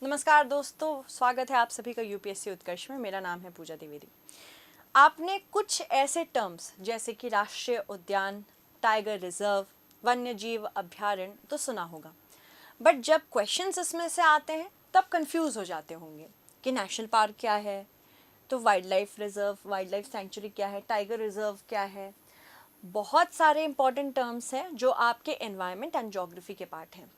नमस्कार दोस्तों, स्वागत है आप सभी का यूपीएससी उत्कर्ष में। मेरा नाम है पूजा द्विवेदी। आपने कुछ ऐसे टर्म्स जैसे कि राष्ट्रीय उद्यान, टाइगर रिजर्व, वन्य जीव अभ्यारण्य तो सुना होगा, बट जब क्वेश्चंस इसमें से आते हैं तब कंफ्यूज हो जाते होंगे कि नेशनल पार्क क्या है, तो wild life reserve, wild life sanctuary क्या है, टाइगर रिजर्व क्या है। बहुत सारे इंपॉर्टेंट टर्म्स हैं जो आपके एनवायरनमेंट एंड ज्योग्राफी के पार्ट हैं,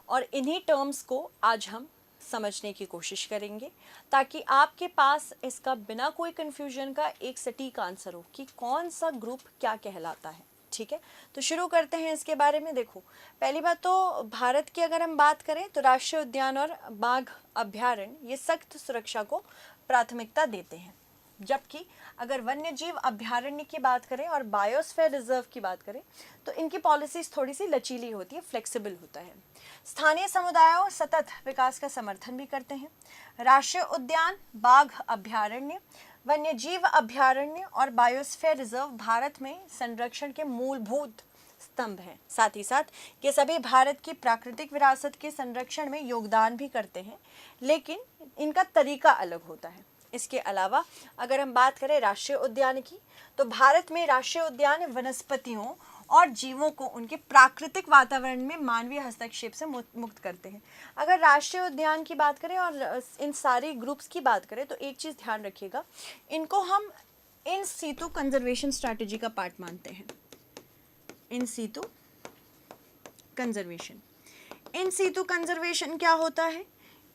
और इन्हीं टर्म्स को आज हम समझने की कोशिश करेंगे ताकि आपके पास इसका बिना कोई कन्फ्यूजन का एक सटीक आंसर हो कि कौन सा ग्रुप क्या कहलाता है। ठीक है, तो शुरू करते हैं इसके बारे में। देखो, पहली बात तो भारत की अगर हम बात करें तो राष्ट्रीय उद्यान और बाघ अभ्यारण्य ये सख्त सुरक्षा को प्राथमिकता देते हैं, जबकि अगर वन्य जीव अभ्यारण्य की बात करें और बायोस्फीयर रिजर्व की बात करें तो इनकी पॉलिसीज थोड़ी सी लचीली होती है, फ्लेक्सिबल होता है। स्थानीय समुदायों सतत विकास का समर्थन भी करते हैं। राष्ट्रीय उद्यान, बाघ अभ्यारण्य, वन्य जीव अभ्यारण्य और बायोस्फीयर रिजर्व भारत में संरक्षण के मूलभूत स्तंभ हैं। साथ ही साथ ये सभी भारत की प्राकृतिक विरासत के संरक्षण में योगदान भी करते हैं, लेकिन इनका तरीका अलग होता है। इसके अलावा अगर हम बात करें राष्ट्रीय उद्यान की, तो भारत में राष्ट्रीय उद्यान वनस्पतियों और जीवों को उनके प्राकृतिक वातावरण में मानवीय हस्तक्षेप से मुक्त करते हैं। अगर राष्ट्रीय उद्यान की बात करें और इन सारी ग्रुप्स की बात करें तो एक चीज़ ध्यान रखिएगा, इनको हम इन सीतु कंजर्वेशन स्ट्रैटेजी का पार्ट मानते हैं। इन सीतु कंजर्वेशन, इन सीतु कंजर्वेशन क्या होता है?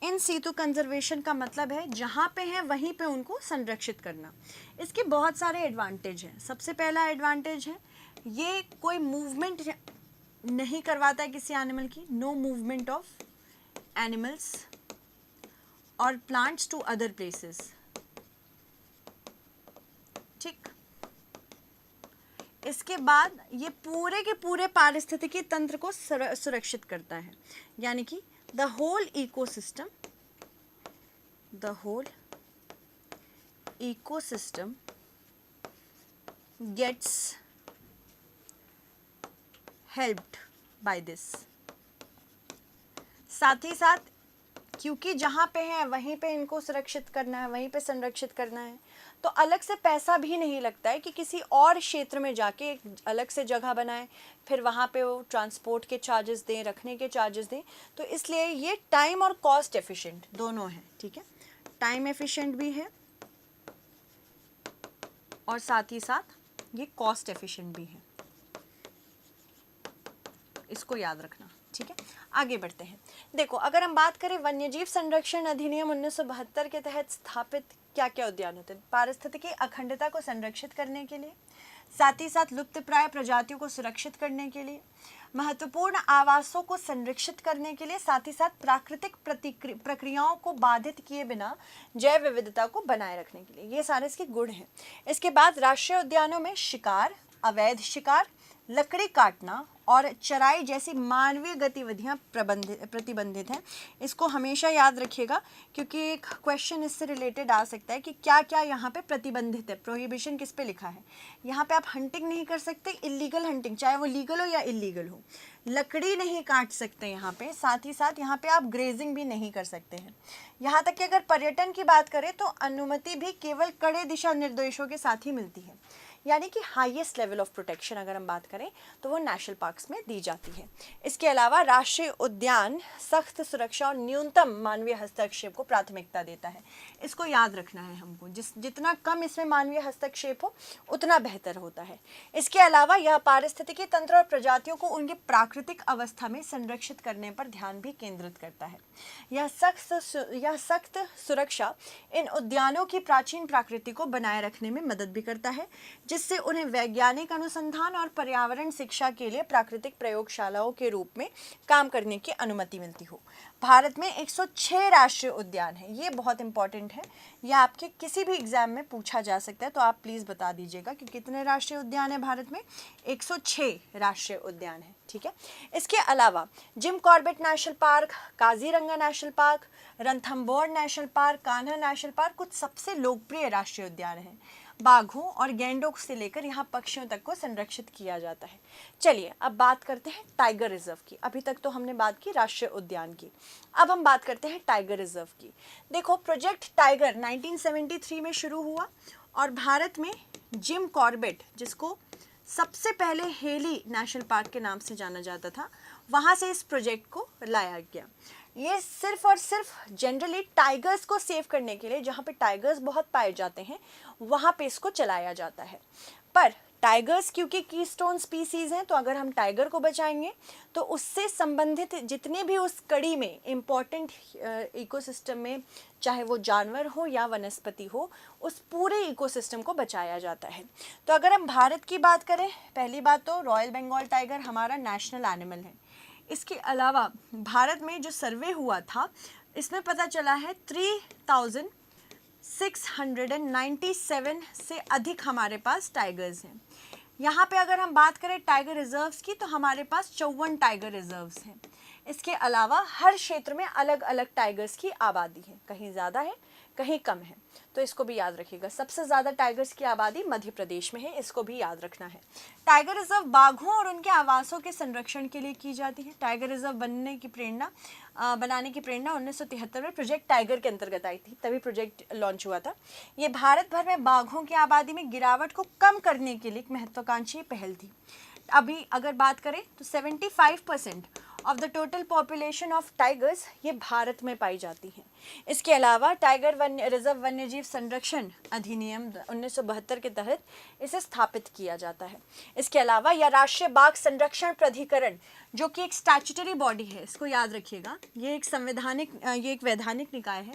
इन सीतु कंजर्वेशन का मतलब है जहाँ पे है वहीं पे उनको संरक्षित करना। इसके बहुत सारे एडवांटेज हैं। सबसे पहला एडवांटेज है ये कोई मूवमेंट नहीं करवाता है किसी एनिमल की, नो मूवमेंट ऑफ एनिमल्स और प्लांट्स टू अदर प्लेसेस। ठीक, इसके बाद ये पूरे के पूरे पारिस्थितिकी तंत्र को सुरक्षित करता है, यानी कि the whole ecosystem gets helped by this। साथ ही साथ क्योंकि जहाँ पे है वहीं पे इनको सुरक्षित करना है, वहीं पे संरक्षित करना है, तो अलग से पैसा भी नहीं लगता है कि किसी और क्षेत्र में जाके एक अलग से जगह बनाएं, फिर वहाँ पे वो ट्रांसपोर्ट के चार्जेस दें, रखने के चार्जेस दें। तो इसलिए ये टाइम और कॉस्ट एफिशिएंट दोनों है। ठीक है, टाइम एफिशिएंट भी है और साथ ही साथ ये कॉस्ट एफिशिएंट भी है, इसको याद रखना। ठीक है, आगे बढ़ते हैं। देखो, अगर हम बात करें वन्यजीव संरक्षण अधिनियम 1972 के तहत स्थापित क्या क्या उद्यान होते हैं? पारिस्थितिकी अखंडता को संरक्षित करने के लिए, साथ ही साथ लुप्तप्राय प्रजातियों को सुरक्षित करने के लिए, महत्वपूर्ण आवासों को संरक्षित करने के लिए, साथ ही साथ प्राकृतिक प्रक्रियाओं को बाधित किए बिना जैव विविधता को बनाए रखने के लिए, ये सारे इसके गुण हैं। इसके बाद राष्ट्रीय उद्यानों में शिकार, अवैध शिकार, लकड़ी काटना और चराई जैसी मानवीय गतिविधियां प्रतिबंधित हैं। इसको हमेशा याद रखिएगा क्योंकि एक क्वेश्चन इससे रिलेटेड आ सकता है कि क्या क्या यहाँ पे प्रतिबंधित है। प्रोहिबिशन किस पे लिखा है? यहाँ पे आप हंटिंग नहीं कर सकते, इलीगल हंटिंग, चाहे वो लीगल हो या इलीगल हो। लकड़ी नहीं काट सकते यहाँ पे, साथ ही साथ यहाँ पे आप ग्रेजिंग भी नहीं कर सकते हैं। यहाँ तक कि अगर पर्यटन की बात करें तो अनुमति भी केवल कड़े दिशा निर्देशों के साथ ही मिलती है, यानी कि हाईएस्ट लेवल ऑफ प्रोटेक्शन अगर हम बात करें तो वो नेशनल पार्क्स में दी जाती है। इसके अलावा राष्ट्रीय उद्यान सख्त सुरक्षा और न्यूनतम मानवीय हस्तक्षेप को प्राथमिकता देता है। इसको याद रखना है हमको, जितना कम इसमें मानवीय हस्तक्षेप हो उतना बेहतर होता है। इसके अलावा यह पारिस्थितिकी तंत्र और प्रजातियों को उनकी प्राकृतिक अवस्था में संरक्षित करने पर ध्यान भी केंद्रित करता है। यह सख्त सुरक्षा इन उद्यानों की प्राचीन प्रकृति को बनाए रखने में मदद भी करता है, जिससे उन्हें वैज्ञानिक अनुसंधान और पर्यावरण शिक्षा के लिए प्राकृतिक प्रयोगशालाओं के रूप में काम करने की अनुमति मिलती हो। भारत में 106 राष्ट्रीय उद्यान हैं। ये बहुत इंपॉर्टेंट है, यह आपके किसी भी एग्जाम में पूछा जा सकता है, तो आप प्लीज़ बता दीजिएगा कि कितने राष्ट्रीय उद्यान हैं भारत में। 106 राष्ट्रीय उद्यान हैं। ठीक है, इसके अलावा Jim Corbett national park, Kaziranga national park, Ranthambore national park, Kanha national park कुछ सबसे लोकप्रिय राष्ट्रीय उद्यान हैं। बाघों और गैंडों से लेकर यहाँ पक्षियों तक को संरक्षित किया जाता है। चलिए अब बात करते हैं टाइगर रिजर्व की। अभी तक तो हमने बात की राष्ट्रीय उद्यान की, अब हम बात करते हैं टाइगर रिजर्व की। देखो प्रोजेक्ट टाइगर 1973 में शुरू हुआ और भारत में जिम कॉर्बेट, जिसको सबसे पहले हेली नेशनल पार्क के नाम से जाना जाता था, वहाँ से इस प्रोजेक्ट को लाया गया। ये सिर्फ और सिर्फ जनरली टाइगर्स को सेव करने के लिए, जहाँ पे टाइगर्स बहुत पाए जाते हैं वहाँ पे इसको चलाया जाता है। पर टाइगर्स क्योंकि कीस्टोन स्पीसीज हैं, तो अगर हम टाइगर को बचाएंगे तो उससे संबंधित जितने भी उस कड़ी में इम्पॉर्टेंट इकोसिस्टम में, चाहे वो जानवर हो या वनस्पति हो, उस पूरे इकोसिस्टम को बचाया जाता है। तो अगर हम भारत की बात करें, पहली बात तो रॉयल बंगाल टाइगर हमारा नेशनल एनिमल है। इसके अलावा भारत में जो सर्वे हुआ था, इसमें पता चला है 3697 से अधिक हमारे पास टाइगर्स हैं। यहाँ पे अगर हम बात करें टाइगर रिजर्व्स की, तो हमारे पास 54 टाइगर रिजर्व्स हैं। इसके अलावा हर क्षेत्र में अलग अलग टाइगर्स की आबादी है, कहीं ज़्यादा है कहीं कम है, तो इसको भी याद रखिएगा। सबसे ज़्यादा टाइगर्स की आबादी मध्य प्रदेश में है, इसको भी याद रखना है। टाइगर रिजर्व बाघों और उनके आवासों के संरक्षण के लिए की जाती है। टाइगर रिजर्व बनाने की प्रेरणा 1973 में प्रोजेक्ट टाइगर के अंतर्गत आई थी, तभी प्रोजेक्ट लॉन्च हुआ था। ये भारत भर में बाघों की आबादी में गिरावट को कम करने के लिए एक महत्वाकांक्षी पहल थी। अभी अगर बात करें तो 75% of the total population of tigers ये भारत में पाई जाती हैं। इसके अलावा टाइगर रिजर्व वन्यजीव संरक्षण अधिनियम 1972 के तहत इसे स्थापित किया जाता है। इसके अलावा यह राष्ट्रीय बाघ संरक्षण प्राधिकरण, जो कि एक स्टैट्यूटरी बॉडी है, इसको याद रखिएगा, ये एक वैधानिक निकाय है,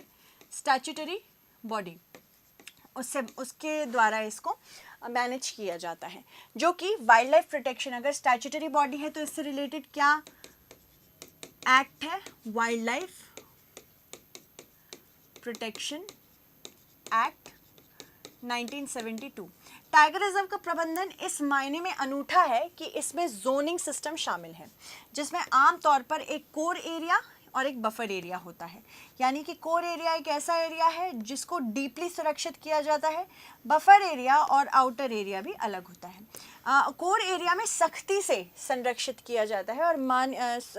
स्टैट्यूटरी बॉडी, उसके द्वारा इसको मैनेज किया जाता है, जो कि वाइल्ड लाइफ प्रोटेक्शन, अगर स्टैट्यूटरी बॉडी है तो इससे रिलेटेड क्या एक्ट है, wild life protection act 1972। Tiger reserve का प्रबंधन इस मायने में अनूठा है कि इसमें जोनिंग सिस्टम शामिल है, जिसमें आमतौर पर एक कोर एरिया और एक बफर एरिया होता है। यानी कि कोर एरिया एक ऐसा एरिया है जिसको डीपली सुरक्षित किया जाता है, बफर एरिया और आउटर एरिया भी अलग होता है। कोर एरिया में सख्ती से संरक्षित किया जाता है और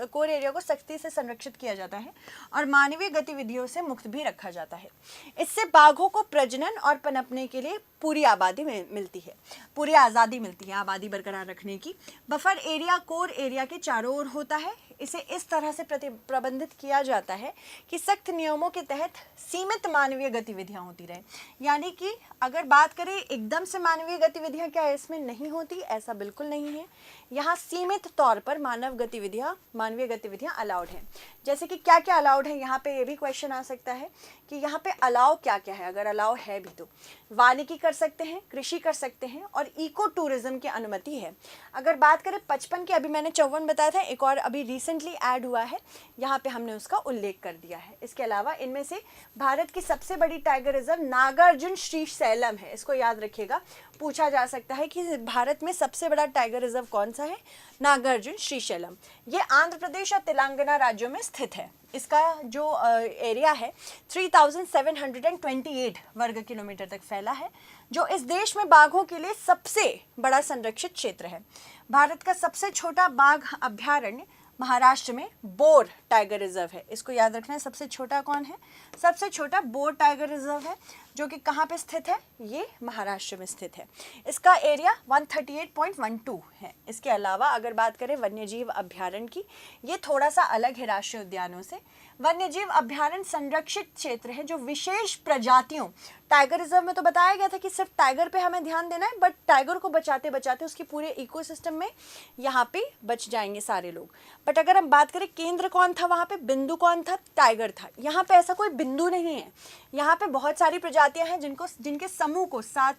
कोर एरिया को सख्ती से संरक्षित किया जाता है और मानवीय गतिविधियों से मुक्त भी रखा जाता है। इससे बाघों को प्रजनन और पनपने के लिए पूरी आबादी मिलती है, पूरी आज़ादी मिलती है आबादी बरकरार रखने की। बफर एरिया कोर एरिया के चारों ओर होता है। इसे इस तरह से प्रबंधित किया जाता है कि सख्त नियमों के तहत सीमित मानवीय गतिविधियां होती रहे। यानी कि अगर बात करें एकदम से मानवीय गतिविधियां क्या इसमें नहीं होती, ऐसा बिल्कुल नहीं है। यहाँ सीमित तौर पर मानवीय गतिविधियां अलाउड हैं। जैसे कि क्या क्या अलाउड है, यहाँ पे ये भी क्वेश्चन आ सकता है कि यहाँ पे अलाउ क्या क्या है। अगर अलाउ है भी तो वानिकी कर सकते हैं, कृषि कर सकते हैं और इको टूरिज्म की अनुमति है। अगर बात करें 55 की, अभी मैंने 54 बताया था, एक और अभी रिसेंटली ऐड हुआ है, यहाँ पे हमने उसका उल्लेख कर दिया है। इसके अलावा इनमें से भारत की सबसे बड़ी टाइगर रिजर्व नागार्जुन श्रीशैलम है, इसको याद रखिएगा। पूछा जा सकता है कि भारत में सबसे बड़ा टाइगर रिजर्व कौन सा है, नागार्जुन श्रीशैलम। ये आंध्र प्रदेश और तेलंगाना राज्यों में स्थित है। इसका जो एरिया है 3728 वर्ग किलोमीटर तक फैला है, जो इस देश में बाघों के लिए सबसे बड़ा संरक्षित क्षेत्र है। भारत का सबसे छोटा बाघ अभयारण्य महाराष्ट्र में बोर टाइगर रिजर्व है, इसको याद रखना है। सबसे छोटा कौन है, सबसे छोटा बोर टाइगर रिजर्व है, जो कि कहाँ पे स्थित है, ये महाराष्ट्र में स्थित है। इसका एरिया 138.12 है। इसके अलावा अगर बात करें वन्यजीव अभयारण्य की, ये थोड़ा सा अलग है राष्ट्रीय उद्यानों से। वन्यजीव अभयारण्य संरक्षित क्षेत्र है जो विशेष प्रजातियों, टाइगर रिजर्व में तो बताया गया था कि सिर्फ टाइगर पे हमें ध्यान देना है, बट टाइगर को बचाते बचाते उसके पूरे इकोसिस्टम में यहाँ पे बच जाएंगे सारे लोग। बट अगर हम बात करें केंद्र कौन था, वहाँ पे बिंदु कौन था, टाइगर था। यहाँ पे ऐसा कोई बिंदु नहीं है, यहाँ पे बहुत सारी प्रजातियां हैं जिनके समूह को साथ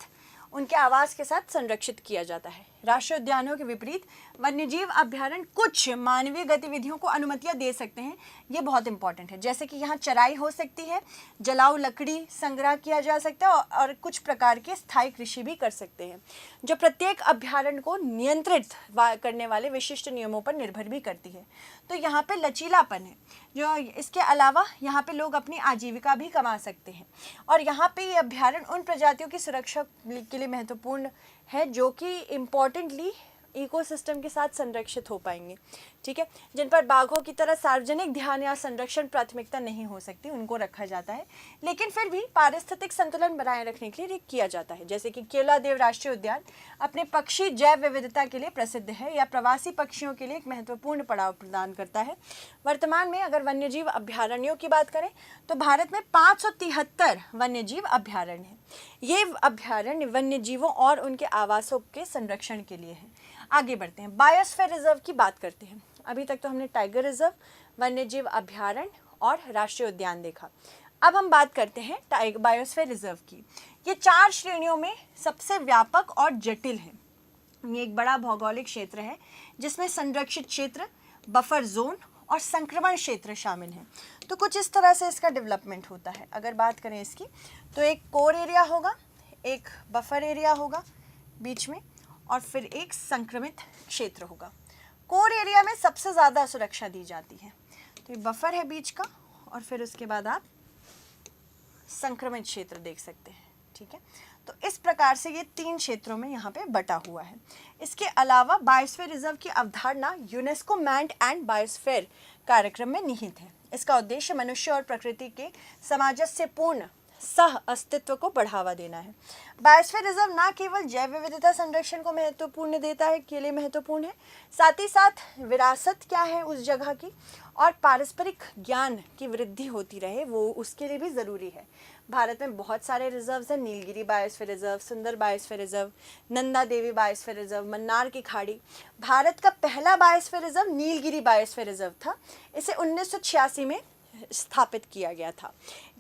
उनके आवास के साथ संरक्षित किया जाता है। राष्ट्रीय उद्यानों के विपरीत वन्यजीव अभ्यारण्य कुछ मानवीय गतिविधियों को अनुमतियां दे सकते हैं। ये बहुत इंपॉर्टेंट है, जैसे कि यहाँ चराई हो सकती है, जलाऊ लकड़ी संग्रह किया जा सकता है और कुछ प्रकार के स्थायी कृषि भी कर सकते हैं, जो प्रत्येक अभ्यारण्य को नियंत्रित करने वाले विशिष्ट नियमों पर निर्भर भी करती है। तो यहाँ पे लचीलापन है, जो इसके अलावा यहाँ पे लोग अपनी आजीविका भी कमा सकते हैं। और यहाँ पे ये अभ्यारण्य उन प्रजातियों की सुरक्षा के लिए महत्वपूर्ण है जो कि इम्पॉर्टेंटली इकोसिस्टम के साथ संरक्षित हो पाएंगे, ठीक है, जिन पर बाघों की तरह सार्वजनिक ध्यान या संरक्षण प्राथमिकता नहीं हो सकती, उनको रखा जाता है, लेकिन फिर भी पारिस्थितिक संतुलन बनाए रखने के लिए किया जाता है। जैसे कि केवलादेव राष्ट्रीय उद्यान अपने पक्षी जैव विविधता के लिए प्रसिद्ध है या प्रवासी पक्षियों के लिए एक महत्वपूर्ण पड़ाव प्रदान करता है। वर्तमान में अगर वन्यजीव अभ्यारण्यों की बात करें तो भारत में 573 वन्यजीव अभ्यारण्य हैं। ये अभ्यारण्य वन्यजीवों और उनके आवासों के संरक्षण के लिए है। आगे बढ़ते हैं, बायोस्फीयर रिजर्व की बात करते हैं। अभी तक तो हमने टाइगर रिजर्व, वन्यजीव अभ्यारण्य और राष्ट्रीय उद्यान देखा। अब हम बात करते हैं बायोस्फीयर रिजर्व की। ये 4 श्रेणियों में सबसे व्यापक और जटिल है। ये एक बड़ा भौगोलिक क्षेत्र है जिसमें संरक्षित क्षेत्र, बफर जोन और संक्रमण क्षेत्र शामिल हैं। तो कुछ इस तरह से इसका डेवलपमेंट होता है। अगर बात करें इसकी तो एक कोर एरिया होगा, एक बफर एरिया होगा बीच में, और फिर एक संक्रमित क्षेत्र होगा। कोर एरिया में सबसे ज़्यादा सुरक्षा दी जाती है। तो ये बफर है बीच का, और फिर उसके बाद आप संक्रमित क्षेत्र देख सकते हैं, ठीक है। तो इस प्रकार से ये 3 क्षेत्रों में यहाँ पे बटा हुआ है। इसके अलावा बायोस्फीयर रिजर्व की अवधारणा यूनेस्को मैन्ड एंड बायोस्फीयर कार्यक्रम में निहित है। इसका उद्देश्य मनुष्य और प्रकृति के सामंजस्यपूर्ण सह अस्तित्व को बढ़ावा देना है। बायोस्फीयर रिजर्व न केवल जैव विविधता संरक्षण को महत्वपूर्ण देता है, के लिए महत्वपूर्ण है, साथ ही साथ विरासत क्या है उस जगह की और पारस्परिक ज्ञान की वृद्धि होती रहे, वो उसके लिए भी ज़रूरी है। भारत में बहुत सारे रिजर्व्स हैं, नीलगिरी बायोस्फीयर रिजर्व, सुंदर biosphere reserve, Nanda Devi biosphere reserve, Mannar की खाड़ी। भारत का पहला biosphere reserve Nilgiri biosphere reserve था। इसे 1986 में स्थापित किया गया था।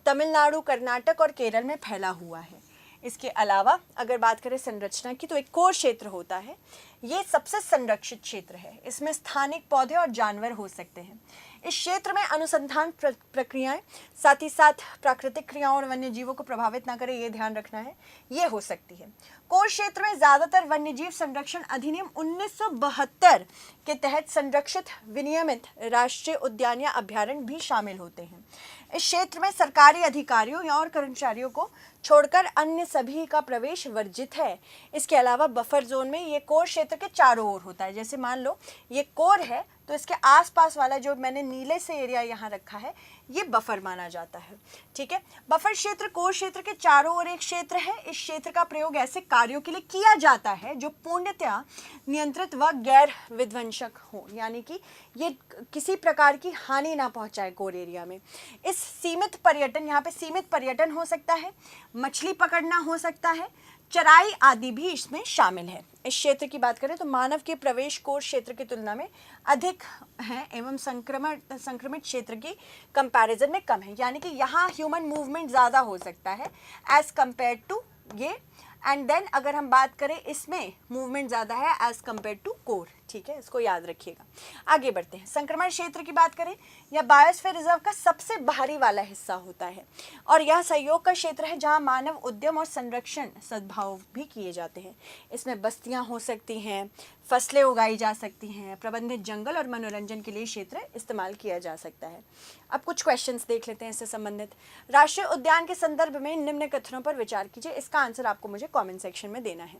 तमिलनाडु, कर्नाटक और केरल में फैला हुआ है। इसके अलावा अगर बात करें संरचना की तो एक कोर क्षेत्र होता है। ये सबसे संरक्षित क्षेत्र है। इसमें स्थानिक पौधे और जानवर हो सकते हैं। इस क्षेत्र में अनुसंधान प्रक्रियाएं, साथ ही साथ प्राकृतिक क्रियाओं और वन्य जीवों को प्रभावित ना करे, ये ध्यान रखना है, ये हो सकती है। कोर क्षेत्र में ज़्यादातर वन्यजीव संरक्षण अधिनियम 1972 के तहत संरक्षित विनियमित राष्ट्रीय उद्यान या अभ्यारण्य भी शामिल होते हैं। इस क्षेत्र में सरकारी अधिकारियों या और कर्मचारियों को छोड़कर अन्य सभी का प्रवेश वर्जित है। इसके अलावा बफर जोन में ये कोर क्षेत्र के चारों ओर होता है। जैसे मान लो ये कोर है तो इसके आसपास वाला जो मैंने नीले से एरिया यहाँ रखा है ये बफर माना जाता है, ठीक है। बफर क्षेत्र कोर क्षेत्र के चारों ओर एक क्षेत्र है। इस क्षेत्र का प्रयोग ऐसे कार्यों के लिए किया जाता है जो पूर्णतया नियंत्रित व गैर विध्वंसक हो, यानी कि ये किसी प्रकार की हानि ना पहुंचाए कोर एरिया में। इस सीमित पर्यटन, यहाँ पे सीमित पर्यटन हो सकता है, मछली पकड़ना हो सकता है, चराई आदि भी इसमें शामिल है। इस क्षेत्र की बात करें तो मानव के प्रवेश कोर क्षेत्र की तुलना में अधिक है एवं संक्रमित क्षेत्र की कंपैरिजन में कम है, यानी कि यहाँ ह्यूमन मूवमेंट ज़्यादा हो सकता है एज कम्पेयर टू ये। एंड देन अगर हम बात करें इसमें मूवमेंट ज़्यादा है एज कम्पेयर टू कोर, ठीक है, इसको याद रखिएगा। आगे बढ़ते हैं। संक्रमण क्षेत्र की बात करें, यह बायोस्फीयर रिजर्व का सबसे बाहरी वाला हिस्सा होता है और यह सहयोग का क्षेत्र है जहां मानव उद्यम और संरक्षण सद्भाव भी किए जाते हैं। इसमें बस्तियां हो सकती हैं, फसलें उगाई जा सकती हैं, प्रबंधित जंगल और मनोरंजन के लिए क्षेत्र इस्तेमाल किया जा सकता है। अब कुछ क्वेश्चंस देख लेते हैं इससे संबंधित। राष्ट्रीय उद्यान के संदर्भ में निम्न कथनों पर विचार कीजिए। इसका आंसर आपको मुझे कमेंट सेक्शन में देना है।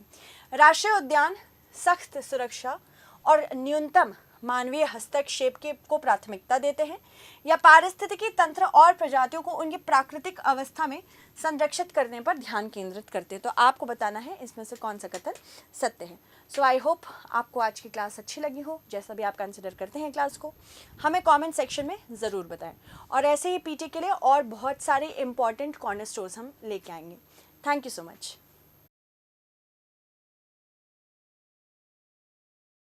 राष्ट्रीय उद्यान सख्त सुरक्षा और न्यूनतम मानवीय हस्तक्षेप को प्राथमिकता देते हैं या पारिस्थितिकी तंत्र और प्रजातियों को उनकी प्राकृतिक अवस्था में संरक्षित करने पर ध्यान केंद्रित करते हैं। तो आपको बताना है इसमें से कौन सा कथन सत्य है। सो आई होप आपको आज की क्लास अच्छी लगी हो। जैसा भी आप कंसिडर करते हैं क्लास को हमें कमेंट सेक्शन में ज़रूर बताएं और ऐसे ही पीटी के लिए और बहुत सारे इंपॉर्टेंट कॉर्नरस्टोन्स हम लेके आएंगे। Thank you so much.